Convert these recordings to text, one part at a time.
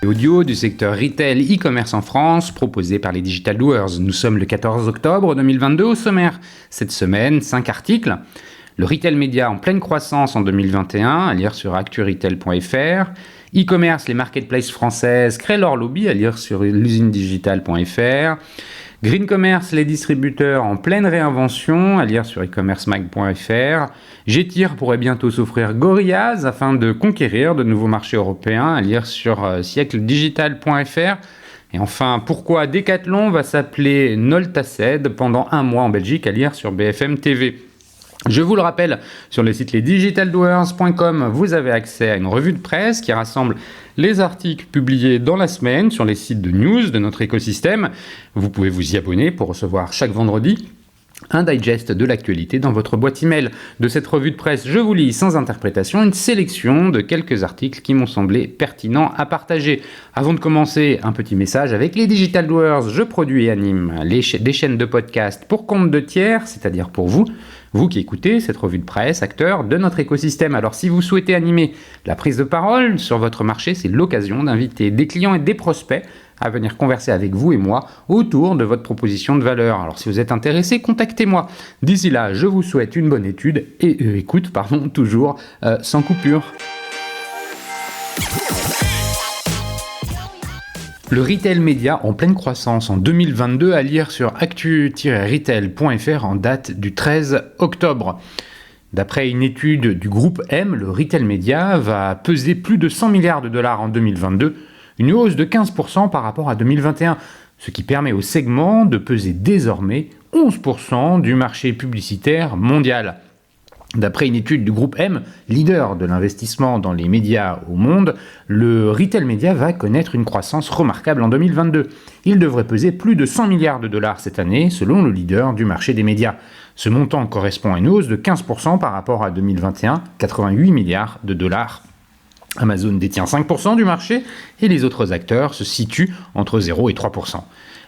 Audio du secteur retail e-commerce en France, proposé par les Digital Doers. Nous sommes le 14 octobre 2022 au sommaire. Cette semaine, 5 articles. Le retail média en pleine croissance en 2021, à lire sur acturetail.fr. E-commerce, les marketplaces françaises créent leur lobby, à lire sur l'usinedigital.fr. Green Commerce, les distributeurs en pleine réinvention, à lire sur e-commercemag.fr. Getir pourrait bientôt s'offrir Gorillaz afin de conquérir de nouveaux marchés européens, à lire sur siècledigital.fr. Et enfin, pourquoi Decathlon va s'appeler Noltaced pendant un mois en Belgique, à lire sur BFM TV. Je vous le rappelle, sur le site lesdigitaldoers.com, vous avez accès à une revue de presse qui rassemble les articles publiés dans la semaine sur les sites de news de notre écosystème. Vous pouvez vous y abonner pour recevoir chaque vendredi un digest de l'actualité dans votre boîte email. De cette revue de presse, je vous lis sans interprétation une sélection de quelques articles qui m'ont semblé pertinents à partager. Avant de commencer, un petit message avec les Digital Doers. Je produis et anime des chaînes de podcast pour compte de tiers, c'est-à-dire pour vous qui écoutez cette revue de presse, acteurs de notre écosystème. Alors si vous souhaitez animer la prise de parole sur votre marché, c'est l'occasion d'inviter des clients et des prospects à venir converser avec vous et moi autour de votre proposition de valeur. Alors si vous êtes intéressé, contactez-moi. D'ici là, je vous souhaite une bonne étude et écoute, toujours sans coupure. Le retail média en pleine croissance en 2022, à lire sur actu-retail.fr en date du 13 octobre. D'après une étude du groupe M, le retail média va peser plus de 100 milliards de dollars en 2022, une hausse de 15% par rapport à 2021, ce qui permet au segment de peser désormais 11% du marché publicitaire mondial. D'après une étude du groupe M, leader de l'investissement dans les médias au monde, le retail média va connaître une croissance remarquable en 2022. Il devrait peser plus de 100 milliards de dollars cette année, selon le leader du marché des médias. Ce montant correspond à une hausse de 15% par rapport à 2021, 88 milliards de dollars. Amazon détient 5% du marché et les autres acteurs se situent entre 0 et 3%.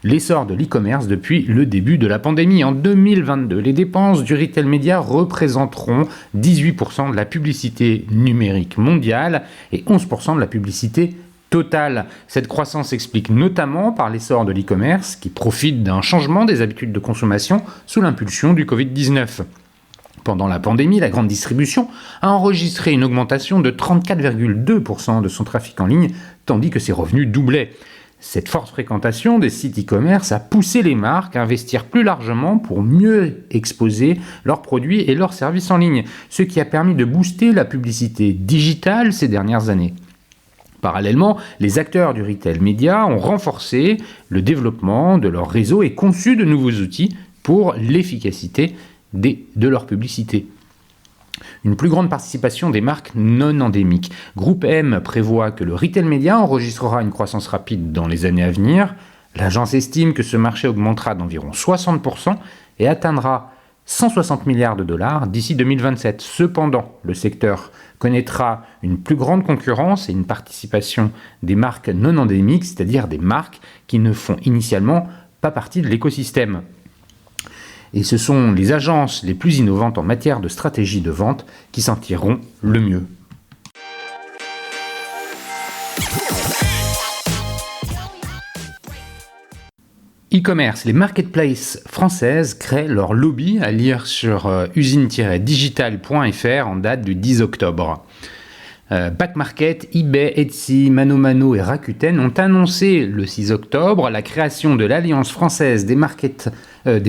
L'essor de l'e-commerce depuis le début de la pandémie. En 2022, les dépenses du retail média représenteront 18% de la publicité numérique mondiale et 11% de la publicité totale. Cette croissance s'explique notamment par l'essor de l'e-commerce qui profite d'un changement des habitudes de consommation sous l'impulsion du Covid-19. Pendant la pandémie, la grande distribution a enregistré une augmentation de 34,2% de son trafic en ligne, tandis que ses revenus doublaient. Cette forte fréquentation des sites e-commerce a poussé les marques à investir plus largement pour mieux exposer leurs produits et leurs services en ligne, ce qui a permis de booster la publicité digitale ces dernières années. Parallèlement, les acteurs du retail média ont renforcé le développement de leur réseau et conçu de nouveaux outils pour l'efficacité de leur publicité. Une plus grande participation des marques non endémiques. Groupe M prévoit que le retail média enregistrera une croissance rapide dans les années à venir. L'agence estime que ce marché augmentera d'environ 60% et atteindra 160 milliards de dollars d'ici 2027. Cependant, le secteur connaîtra une plus grande concurrence et une participation des marques non endémiques, c'est-à-dire des marques qui ne font initialement pas partie de l'écosystème. Et ce sont les agences les plus innovantes en matière de stratégie de vente qui s'en tireront le mieux. E-commerce, les marketplaces françaises créent leur lobby, à lire sur usine-digital.fr en date du 10 octobre. Back Market, eBay, Etsy, ManoMano et Rakuten ont annoncé le 6 octobre la création de l'Alliance française des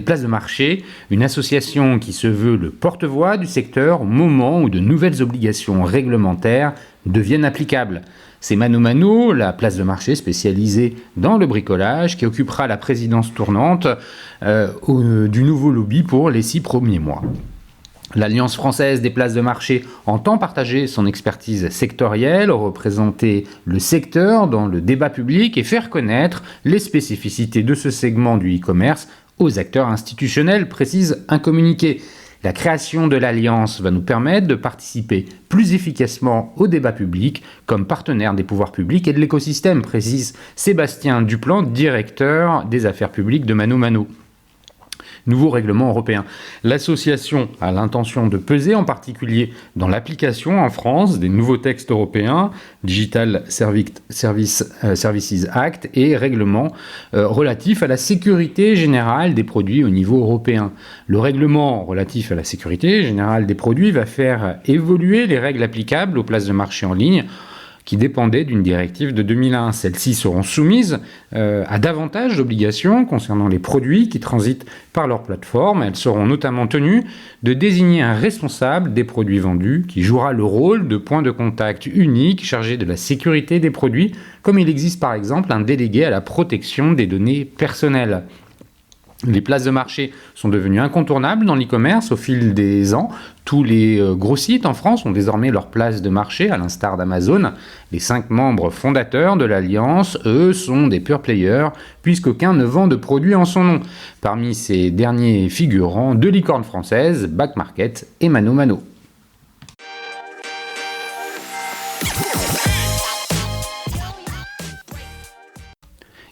places de marché, une association qui se veut le porte-voix du secteur au moment où de nouvelles obligations réglementaires deviennent applicables. C'est ManoMano, la place de marché spécialisée dans le bricolage, qui occupera la présidence tournante du nouveau lobby pour les 6 premiers mois. L'Alliance française des places de marché entend partager son expertise sectorielle, représenter le secteur dans le débat public et faire connaître les spécificités de ce segment du e-commerce aux acteurs institutionnels, précise un communiqué. La création de l'Alliance va nous permettre de participer plus efficacement au débat public comme partenaire des pouvoirs publics et de l'écosystème, précise Sébastien Duplan, directeur des affaires publiques de ManoMano. nouveaux règlements européens. L'association a l'intention de peser en particulier dans l'application en France des nouveaux textes européens, Digital Services Act et règlements relatifs à la sécurité générale des produits au niveau européen. Le règlement relatif à la sécurité générale des produits va faire évoluer les règles applicables aux places de marché en ligne qui dépendaient d'une directive de 2001. Celles-ci seront soumises à davantage d'obligations concernant les produits qui transitent par leur plateforme. Elles seront notamment tenues de désigner un responsable des produits vendus qui jouera le rôle de point de contact unique chargé de la sécurité des produits, comme il existe par exemple un délégué à la protection des données personnelles. Les places de marché sont devenues incontournables dans l'e-commerce au fil des ans. Tous les gros sites en France ont désormais leur place de marché, à l'instar d'Amazon. Les 5 membres fondateurs de l'Alliance, eux, sont des pure players, puisqu'aucun ne vend de produits en son nom. Parmi ces derniers figurants, 2 licornes françaises, Back Market et Mano Mano.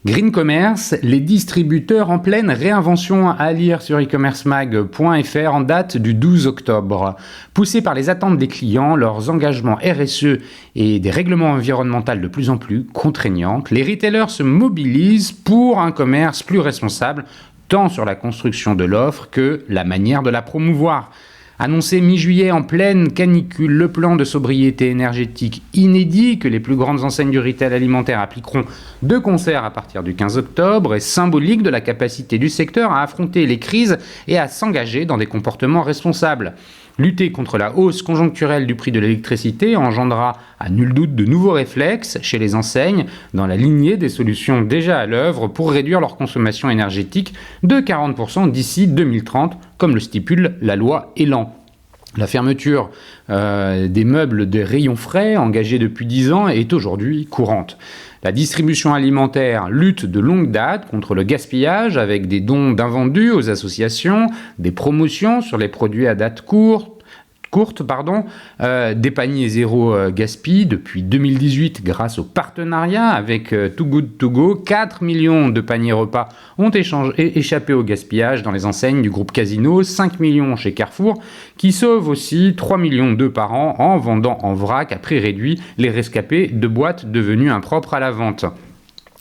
Green Commerce, les distributeurs en pleine réinvention, à lire sur e-commercemag.fr en date du 12 octobre. Poussés par les attentes des clients, leurs engagements RSE et des règlements environnementaux de plus en plus contraignants, les retailers se mobilisent pour un commerce plus responsable, tant sur la construction de l'offre que la manière de la promouvoir. Annoncé mi-juillet en pleine canicule, le plan de sobriété énergétique inédit que les plus grandes enseignes du retail alimentaire appliqueront de concert à partir du 15 octobre est symbolique de la capacité du secteur à affronter les crises et à s'engager dans des comportements responsables. Lutter contre la hausse conjoncturelle du prix de l'électricité engendrera à nul doute de nouveaux réflexes chez les enseignes dans la lignée des solutions déjà à l'œuvre pour réduire leur consommation énergétique de 40% d'ici 2030, comme le stipule la loi Elan. La fermeture des meubles de rayons frais engagée depuis 10 ans est aujourd'hui courante. La distribution alimentaire lutte de longue date contre le gaspillage avec des dons d'invendus aux associations, des promotions sur les produits à date courte, des paniers zéro gaspi depuis 2018 grâce au partenariat avec Too Good To Go. 4 millions de paniers repas ont échappé au gaspillage dans les enseignes du groupe Casino, 5 millions chez Carrefour, qui sauve aussi 3 millions d'œufs par an en vendant en vrac à prix réduit les rescapés de boîtes devenues impropres à la vente.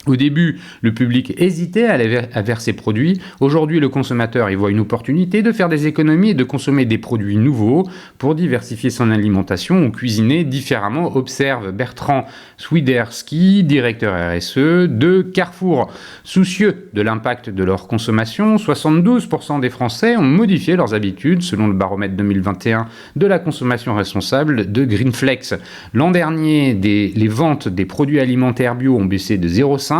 Au début, le public hésitait à verser produits. Aujourd'hui, le consommateur y voit une opportunité de faire des économies et de consommer des produits nouveaux pour diversifier son alimentation ou cuisiner différemment, observe Bertrand Swiderski, directeur RSE de Carrefour. Soucieux de l'impact de leur consommation, 72% des Français ont modifié leurs habitudes selon le baromètre 2021 de la consommation responsable de Greenflex. L'an dernier, les ventes des produits alimentaires bio ont baissé de 0,5%,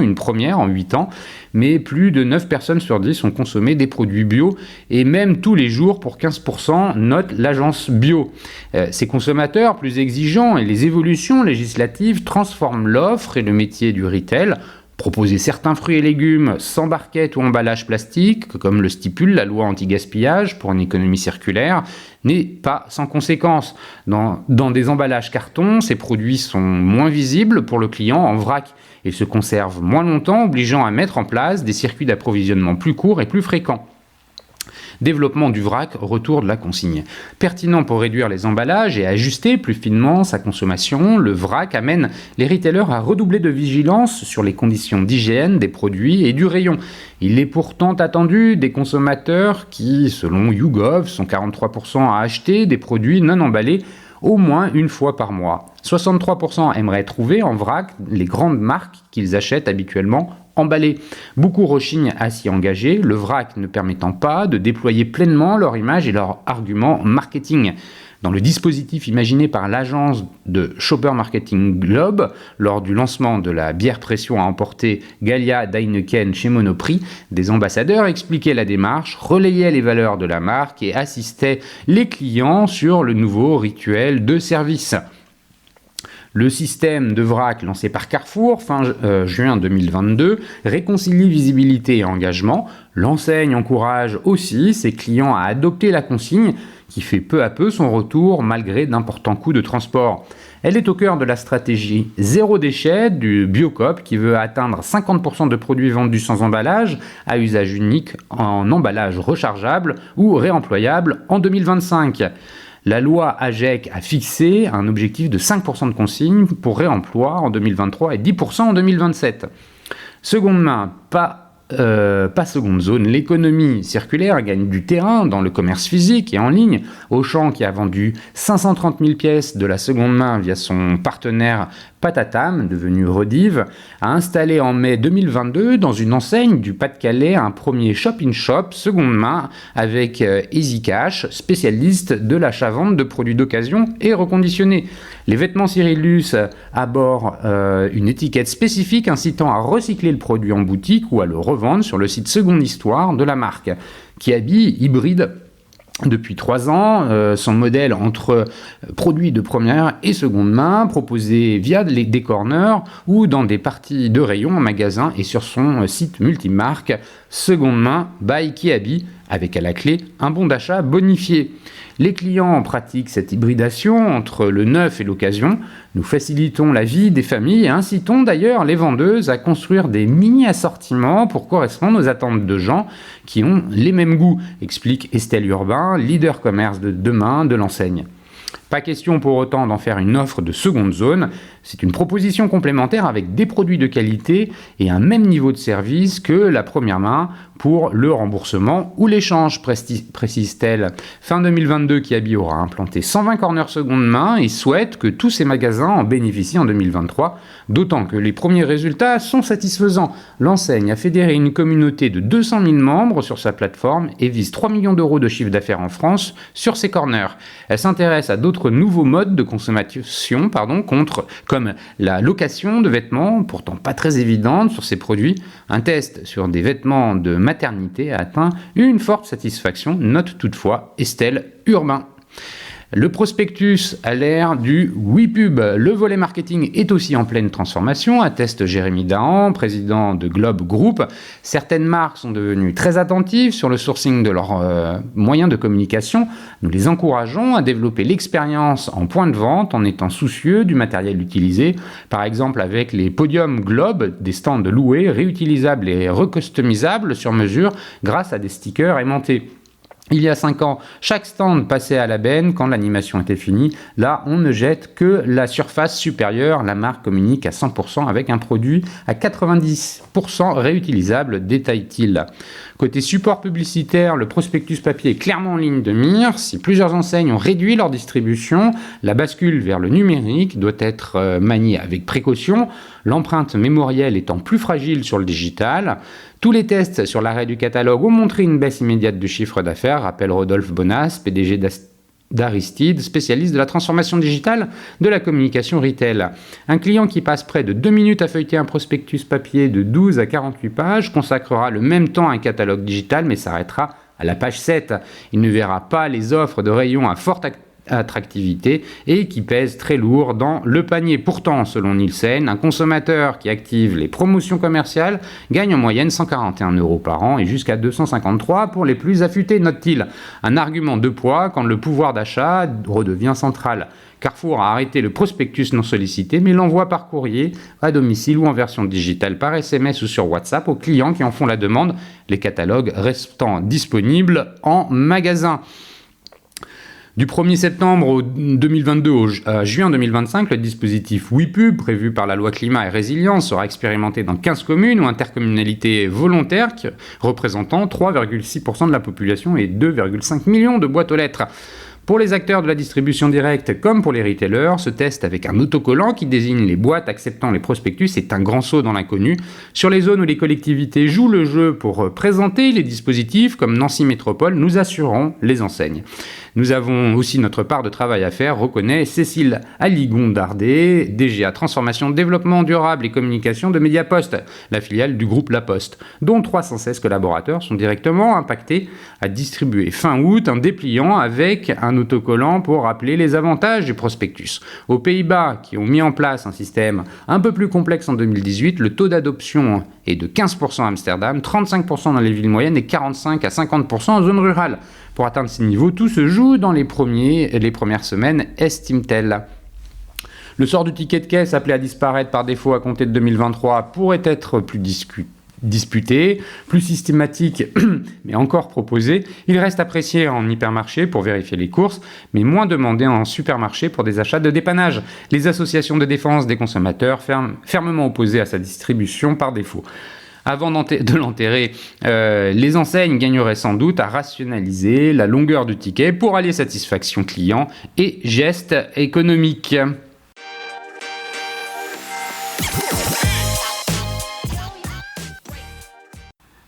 une première en 8 ans, mais plus de 9 personnes sur 10 ont consommé des produits bio, et même tous les jours pour 15%, note l'agence bio. Ces consommateurs plus exigeants et les évolutions législatives transforment l'offre et le métier du retail. Proposer certains fruits et légumes sans barquette ou emballage plastique, comme le stipule la loi anti-gaspillage pour une économie circulaire, n'est pas sans conséquence. Dans des emballages carton, ces produits sont moins visibles pour le client en vrac et se conservent moins longtemps, obligeant à mettre en place des circuits d'approvisionnement plus courts et plus fréquents. Développement du vrac, retour de la consigne. Pertinent pour réduire les emballages et ajuster plus finement sa consommation, le vrac amène les retailers à redoubler de vigilance sur les conditions d'hygiène des produits et du rayon. Il est pourtant attendu des consommateurs qui, selon YouGov, sont 43% à acheter des produits non emballés au moins une fois par mois. 63% aimeraient trouver en vrac les grandes marques qu'ils achètent habituellement emballées. Beaucoup rechignent à s'y engager, le vrac ne permettant pas de déployer pleinement leur image et leur argument marketing. Dans le dispositif imaginé par l'agence de Shopper Marketing Globe, lors du lancement de la bière pression à emporter Gallia d'Heineken chez Monoprix, des ambassadeurs expliquaient la démarche, relayaient les valeurs de la marque et assistaient les clients sur le nouveau rituel de service. Le système de vrac lancé par Carrefour fin juin 2022 réconcilie visibilité et engagement. L'enseigne encourage aussi ses clients à adopter la consigne qui fait peu à peu son retour malgré d'importants coûts de transport. Elle est au cœur de la stratégie zéro déchet du Biocoop qui veut atteindre 50% de produits vendus sans emballage à usage unique en emballage rechargeable ou réemployable en 2025. La loi AGEC a fixé un objectif de 5% de consignes pour réemploi en 2023 et 10% en 2027. Seconde main, pas seconde zone, l'économie circulaire gagne du terrain dans le commerce physique et en ligne. Auchan, qui a vendu 530 000 pièces de la seconde main via son partenaire Patatam, devenu Rediv, a installé en mai 2022 dans une enseigne du Pas-de-Calais un premier shop-in-shop seconde main avec EasyCash, spécialiste de l'achat-vente de produits d'occasion et reconditionnés. Les vêtements Cyrillus abordent une étiquette spécifique incitant à recycler le produit en boutique ou à le revendre sur le site Seconde Histoire de la marque, qui habille hybride depuis 3 ans, son modèle entre produits de première et seconde main, proposé via des corners ou dans des parties de rayon en magasin et sur son site multimarque Seconde Main by Kiabi, avec à la clé un bon d'achat bonifié. Les clients pratiquent cette hybridation entre le neuf et l'occasion. Nous facilitons la vie des familles et incitons d'ailleurs les vendeuses à construire des mini-assortiments pour correspondre aux attentes de gens qui ont les mêmes goûts, explique Estelle Urbain, leader commerce de demain de l'enseigne. Pas question pour autant d'en faire une offre de seconde zone, c'est une proposition complémentaire avec des produits de qualité et un même niveau de service que la première main pour le remboursement ou l'échange, précise-t-elle. Fin 2022, Kiabi aura implanté 120 corners seconde main et souhaite que tous ces magasins en bénéficient en 2023, d'autant que les premiers résultats sont satisfaisants. L'enseigne a fédéré une communauté de 200 000 membres sur sa plateforme et vise 3 millions d'euros de chiffre d'affaires en France sur ses corners. Elle s'intéresse à d'autres nouveaux modes de consommation, comme la location de vêtements, pourtant pas très évidente sur ces produits. Un test sur des vêtements de maternité a atteint une forte satisfaction, note toutefois Estelle Urbain. Le prospectus a l'ère du WePub. Le volet marketing est aussi en pleine transformation, atteste Jérémy Dahan, président de Globe Group. Certaines marques sont devenues très attentives sur le sourcing de leurs moyens de communication. Nous les encourageons à développer l'expérience en point de vente en étant soucieux du matériel utilisé. Par exemple avec les podiums Globe, des stands loués, réutilisables et recustomisables sur mesure grâce à des stickers aimantés. Il y a 5 ans, chaque stand passait à la benne quand l'animation était finie. Là, on ne jette que la surface supérieure. La marque communique à 100% avec un produit à 90% réutilisable, détaille-t-il. Côté support publicitaire, le prospectus papier est clairement en ligne de mire. Si plusieurs enseignes ont réduit leur distribution, la bascule vers le numérique doit être maniée avec précaution, l'empreinte mémorielle étant plus fragile sur le digital. Tous les tests sur l'arrêt du catalogue ont montré une baisse immédiate du chiffre d'affaires, rappelle Rodolphe Bonas, PDG d'Aristide, spécialiste de la transformation digitale de la communication retail. Un client qui passe près de 2 minutes à feuilleter un prospectus papier de 12 à 48 pages consacrera le même temps à un catalogue digital mais s'arrêtera à la page 7. Il ne verra pas les offres de rayons à forte attractivité et qui pèsent très lourd dans le panier. Pourtant, selon Nielsen, un consommateur qui active les promotions commerciales gagne en moyenne 141 € par an et jusqu'à 253 pour les plus affûtés, note-t-il. Un argument de poids quand le pouvoir d'achat redevient central. Carrefour a arrêté le prospectus non sollicité, mais l'envoie par courrier, à domicile ou en version digitale par SMS ou sur WhatsApp aux clients qui en font la demande, les catalogues restant disponibles en magasin. Du 1er septembre 2022 à juin 2025, le dispositif WePub, prévu par la loi Climat et Résilience, sera expérimenté dans 15 communes ou intercommunalités volontaires représentant 3,6% de la population et 2,5 millions de boîtes aux lettres. Pour les acteurs de la distribution directe comme pour les retailers, ce test avec un autocollant qui désigne les boîtes acceptant les prospectus est un grand saut dans l'inconnu. Sur les zones où les collectivités jouent le jeu pour présenter les dispositifs comme Nancy Métropole, nous assurons les enseignes. Nous avons aussi notre part de travail à faire, reconnaît Cécile Aligon-Dardet, DGA Transformation, Développement Durable et Communication de Mediapost, la filiale du groupe La Poste, dont 316 collaborateurs sont directement impactés à distribuer fin août un dépliant avec un autocollant pour rappeler les avantages du prospectus. Aux Pays-Bas, qui ont mis en place un système un peu plus complexe en 2018, le taux d'adoption est de 15% à Amsterdam, 35% dans les villes moyennes et 45 à 50% en zone rurale. Pour atteindre ces niveaux, tout se joue dans les premières semaines, estime-t-elle. Le sort du ticket de caisse appelé à disparaître par défaut à compter de 2023 pourrait être plus disputé, plus systématique, mais encore proposé. Il reste apprécié en hypermarché pour vérifier les courses, mais moins demandé en supermarché pour des achats de dépannage. Les associations de défense des consommateurs fermement opposées à sa distribution par défaut. Avant de l'enterrer, les enseignes gagneraient sans doute à rationaliser la longueur du ticket pour allier satisfaction client et geste économique.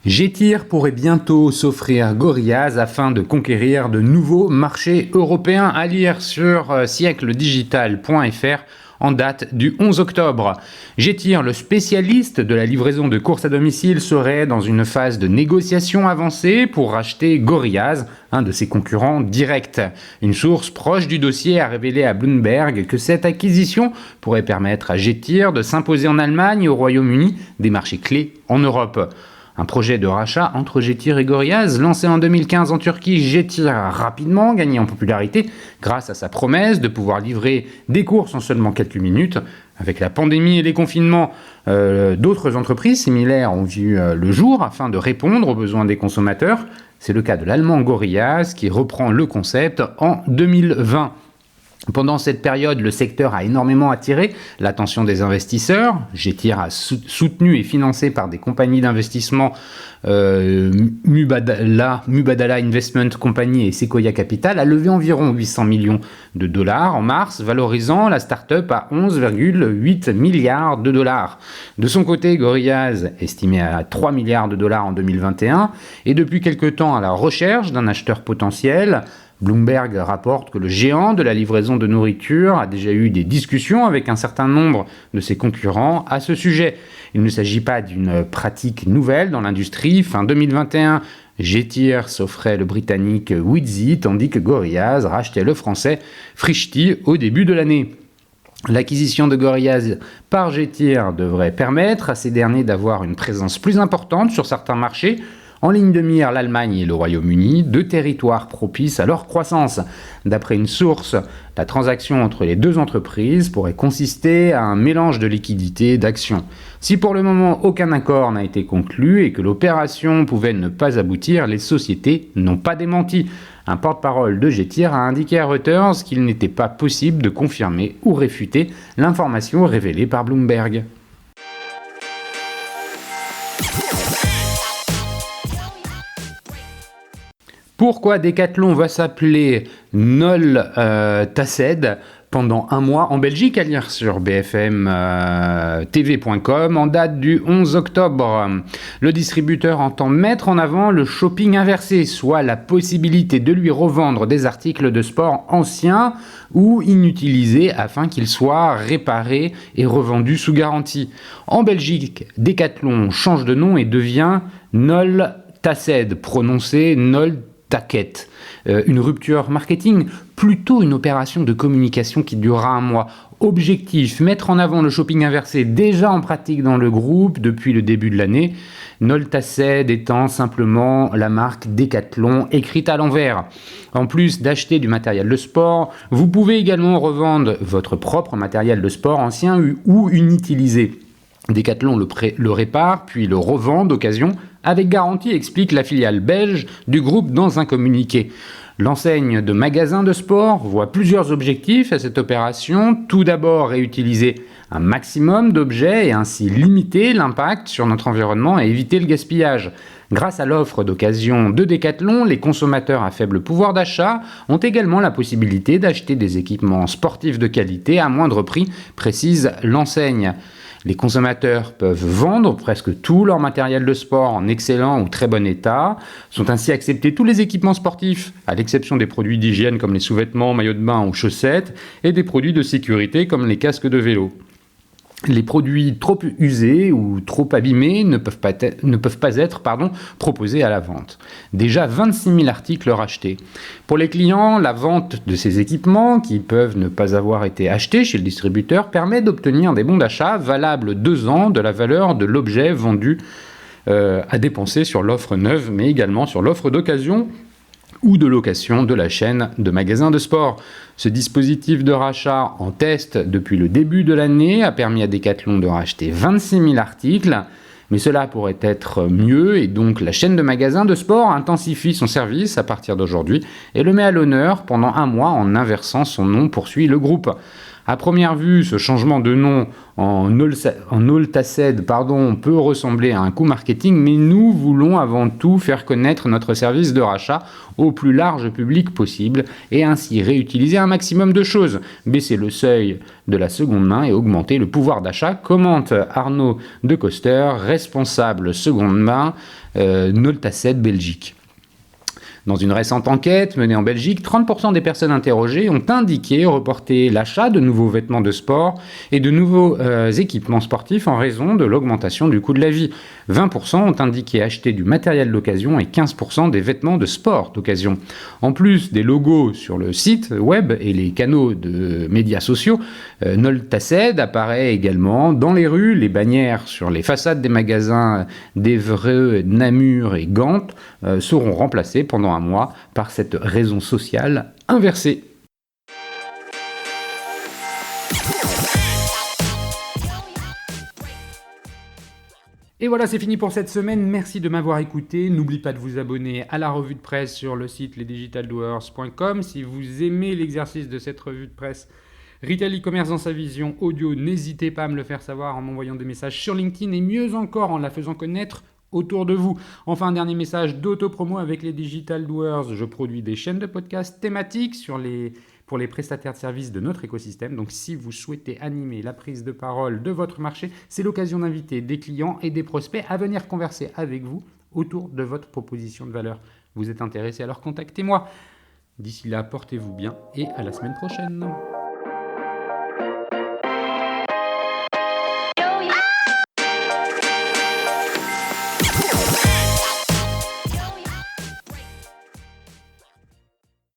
Getir pourrait bientôt s'offrir Gorillaz afin de conquérir de nouveaux marchés européens, à lire sur siècledigital.fr en date du 11 octobre. Getir, le spécialiste de la livraison de courses à domicile, serait dans une phase de négociation avancée pour racheter Gorillaz, un de ses concurrents directs. Une source proche du dossier a révélé à Bloomberg que cette acquisition pourrait permettre à Getir de s'imposer en Allemagne et au Royaume-Uni, des marchés clés en Europe. Un projet de rachat entre Getir et Gorillaz, lancé en 2015 en Turquie, Getir a rapidement gagné en popularité grâce à sa promesse de pouvoir livrer des courses en seulement quelques minutes. Avec la pandémie et les confinements, d'autres entreprises similaires ont vu le jour afin de répondre aux besoins des consommateurs. C'est le cas de l'allemand Gorillaz qui reprend le concept en 2020. Pendant cette période, le secteur a énormément attiré l'attention des investisseurs. Getir a soutenu et financé par des compagnies d'investissement Mubadala Investment Company et Sequoia Capital a levé environ 800 millions de dollars en mars, valorisant la start-up à 11,8 milliards de dollars. De son côté, Gorillaz, estimé à 3 milliards de dollars en 2021, est depuis quelque temps à la recherche d'un acheteur potentiel. Bloomberg rapporte que le géant de la livraison de nourriture a déjà eu des discussions avec un certain nombre de ses concurrents à ce sujet. Il ne s'agit pas d'une pratique nouvelle dans l'industrie. Fin 2021, Getir s'offrait le britannique Weezy, tandis que Gorillaz rachetait le français Frischti au début de l'année. L'acquisition de Gorillaz par Getir devrait permettre à ces derniers d'avoir une présence plus importante sur certains marchés. En ligne de mire, l'Allemagne et le Royaume-Uni, deux territoires propices à leur croissance. D'après une source, la transaction entre les deux entreprises pourrait consister à un mélange de liquidités et d'actions. Si pour le moment aucun accord n'a été conclu et que l'opération pouvait ne pas aboutir, les sociétés n'ont pas démenti. Un porte-parole de Getir a indiqué à Reuters qu'il n'était pas possible de confirmer ou réfuter l'information révélée par Bloomberg. Pourquoi Decathlon va s'appeler Nol Taced pendant un mois en Belgique, à lire sur bfmtv.com en date du 11 octobre. Le distributeur entend mettre en avant le shopping inversé, soit la possibilité de lui revendre des articles de sport anciens ou inutilisés afin qu'ils soient réparés et revendus sous garantie. En Belgique, Decathlon change de nom et devient Nol Taced, prononcé Nol Taquette. Une rupture marketing, plutôt une opération de communication qui durera un mois. Objectif, mettre en avant le shopping inversé déjà en pratique dans le groupe depuis le début de l'année. Nol Taced étant simplement la marque Decathlon écrite à l'envers. En plus d'acheter du matériel de sport, vous pouvez également revendre votre propre matériel de sport ancien ou inutilisé. Decathlon le répare puis le revend d'occasion avec garantie, explique la filiale belge du groupe dans un communiqué. L'enseigne de magasins de sport voit plusieurs objectifs à cette opération. Tout d'abord, réutiliser un maximum d'objets et ainsi limiter l'impact sur notre environnement et éviter le gaspillage. Grâce à l'offre d'occasion de Decathlon, les consommateurs à faible pouvoir d'achat ont également la possibilité d'acheter des équipements sportifs de qualité à moindre prix, précise l'enseigne. Les consommateurs peuvent vendre presque tout leur matériel de sport en excellent ou très bon état. Sont ainsi acceptés tous les équipements sportifs, à l'exception des produits d'hygiène comme les sous-vêtements, maillots de bain ou chaussettes, et des produits de sécurité comme les casques de vélo. Les produits trop usés ou trop abîmés ne peuvent pas être proposés à la vente. Déjà 26 000 articles rachetés. Pour les clients, la vente de ces équipements, qui peuvent ne pas avoir été achetés chez le distributeur, permet d'obtenir des bons d'achat valables 2 ans de la valeur de l'objet vendu à dépenser sur l'offre neuve, mais également sur l'offre d'occasion ou de location de la chaîne de magasins de sport. Ce dispositif de rachat en test depuis le début de l'année a permis à Decathlon de racheter 26 000 articles, mais cela pourrait être mieux et donc la chaîne de magasins de sport intensifie son service à partir d'aujourd'hui et le met à l'honneur pendant 1 mois en inversant son nom, poursuit le groupe. À première vue, ce changement de nom en All-Taced peut ressembler à un coup marketing, mais nous voulons avant tout faire connaître notre service de rachat au plus large public possible et ainsi réutiliser un maximum de choses, baisser le seuil de la seconde main et augmenter le pouvoir d'achat, commente Arnaud de Coster, responsable seconde main All-Taced Belgique. Dans une récente enquête menée en Belgique, 30% des personnes interrogées ont indiqué reporter l'achat de nouveaux vêtements de sport et de nouveaux équipements sportifs en raison de l'augmentation du coût de la vie. 20% ont indiqué acheter du matériel d'occasion et 15% des vêtements de sport d'occasion. En plus des logos sur le site web et les canaux de médias sociaux, All-Taced apparaît également dans les rues. Les bannières sur les façades des magasins d'Évreux, Namur et Gand seront remplacées pendant 1 mois par cette raison sociale inversée. Et voilà, c'est fini pour cette semaine. Merci de m'avoir écouté. N'oublie pas de vous abonner à la revue de presse sur le site lesdigitaldoers.com. Si vous aimez l'exercice de cette revue de presse Retail e-commerce dans sa vision audio, n'hésitez pas à me le faire savoir en m'envoyant des messages sur LinkedIn et mieux encore en la faisant connaître autour de vous. Enfin, un dernier message d'auto-promo avec les Digital Doers. Je produis des chaînes de podcasts thématiques pour les prestataires de services de notre écosystème. Donc, si vous souhaitez animer la prise de parole de votre marché, c'est l'occasion d'inviter des clients et des prospects à venir converser avec vous autour de votre proposition de valeur. Vous êtes intéressé, alors contactez-moi. D'ici là, portez-vous bien et à la semaine prochaine.